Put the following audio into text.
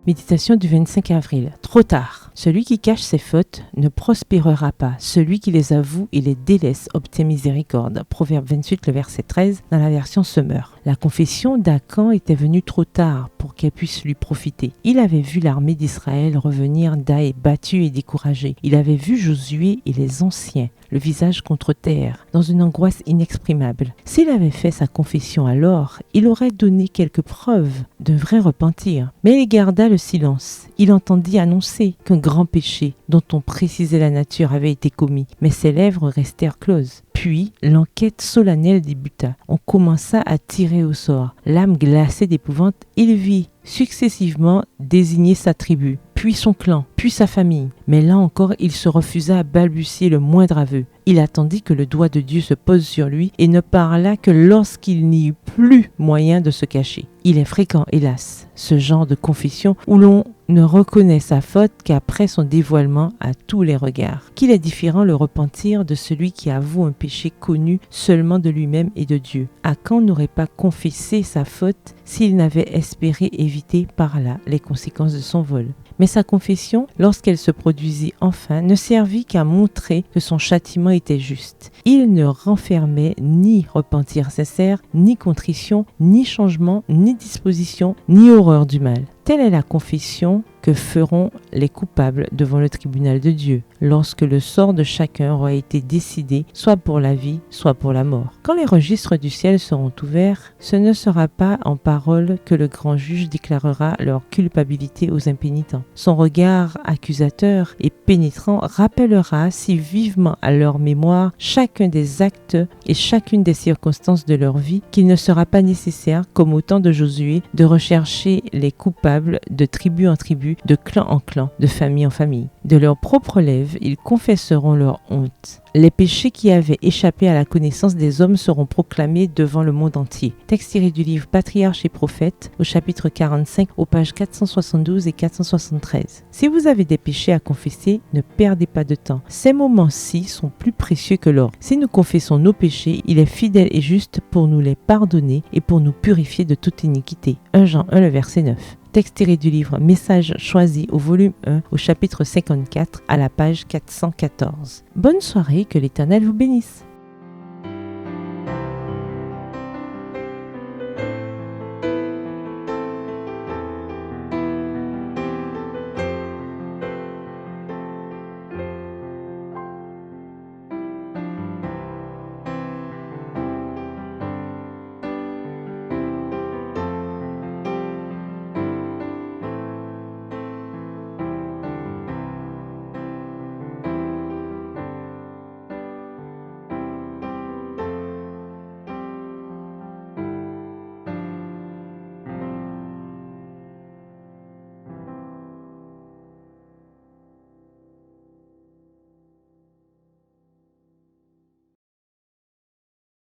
Méditation du 25 avril. Trop tard. Celui qui cache ses fautes ne prospérera pas. Celui qui les avoue et les délaisse obtient miséricorde. Proverbe 28, le verset 13, dans la version Semeur. La confession d'Akan était venue trop tard pour qu'elle puisse lui profiter. Il avait vu l'armée d'Israël revenir d'Aï battue et découragée. Il avait vu Josué et les anciens, le visage contre terre, dans une angoisse inexprimable. S'il avait fait sa confession alors, il aurait donné quelques preuves d'un vrai repentir. Mais il garda le silence. Il entendit annoncer qu'un grand péché, dont on précisait la nature, avait été commis, mais ses lèvres restèrent closes. Puis, l'enquête solennelle débuta. On commença à tirer au sort. L'âme glacée d'épouvante, il vit successivement désigner sa tribu, puis son clan, puis sa famille. Mais là encore, il se refusa à balbutier le moindre aveu. Il attendit que le doigt de Dieu se pose sur lui et ne parla que lorsqu'il n'y eut plus moyen de se cacher. Il est fréquent, hélas, ce genre de confession où l'on ne reconnaît sa faute qu'après son dévoilement à tous les regards. Qu'il est différent le repentir de celui qui avoue un péché connu seulement de lui-même et de Dieu. Akan n'aurait pas confessé sa faute s'il n'avait espéré éviter par là les conséquences de son vol. Mais sa confession, lorsqu'elle se produisit enfin, ne servit qu'à montrer que son châtiment était juste. Il ne renfermait ni repentir sincère, ni contrition, ni changement, ni disposition, ni horreur du mal. Telle est la confession que feront les coupables devant le tribunal de Dieu, lorsque le sort de chacun aura été décidé, soit pour la vie, soit pour la mort. Quand les registres du ciel seront ouverts, ce ne sera pas en parole que le grand juge déclarera leur culpabilité aux impénitents. Son regard accusateur et pénétrant rappellera si vivement à leur mémoire chacun des actes et chacune des circonstances de leur vie qu'il ne sera pas nécessaire, comme au temps de Josué, de rechercher les coupables de tribu en tribu, de clan en clan, de famille en famille. De leurs propres lèvres, ils confesseront leur honte. Les péchés qui avaient échappé à la connaissance des hommes seront proclamés devant le monde entier. Texte tiré du livre Patriarches et Prophètes, au chapitre 45, aux pages 472 et 473. Si vous avez des péchés à confesser, ne perdez pas de temps. Ces moments-ci sont plus précieux que l'or. Si nous confessons nos péchés, il est fidèle et juste pour nous les pardonner et pour nous purifier de toute iniquité. 1 Jean 1, le verset 9. Texte tiré du livre Messages choisis au volume 1 au chapitre 54 à la page 414. Bonne soirée, que l'Éternel vous bénisse.